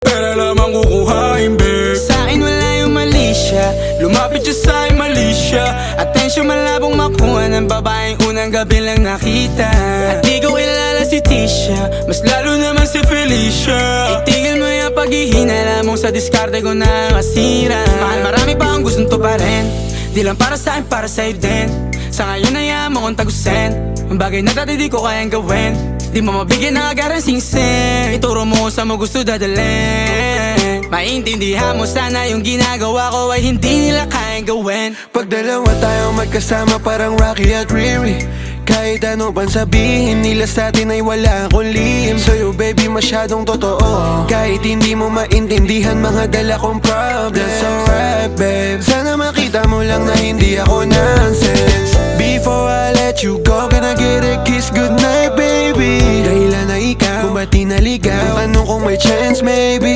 Pera lamang kukuhain, babe. Sa'kin wala yung mali siya, lumapit siya sa'kin mali siya. Atensyon malabong makuha ng babaeng unang gabi lang nakita. At di ko kilala si Tisha, mas lalo naman si Felicia. Itigil mo yung paghihinala mong sa diskarte ko na masira. Mahal, marami pa akong gustong tuparin, di lang para sa'kin, para sa'yo din. Sa ngayon ayaw mo kong tagusin ang bagay na dati di ko kayang gawin. Di mo mabigyan ng agarang sing-sing, ituro mo sa mo gusto dadalhin. Maintindihan mo sana yung ginagawa ko ay hindi nila kayang gawin. Pag dalawa tayong magkasama parang Rocky at Riri, kahit ano pang sabihin nila sa atin ay wala akong lihim. Sa'yo baby masyadong totoo, kahit hindi mo maintindihan mga dala kong problems. That's alright babe, sana makita mo lang na hindi ako nonsense. Before I let you go, can I get a kiss goodnight baby? Dahilan na ikaw, kung ba't di naligaw, tanong kung may chance maybe.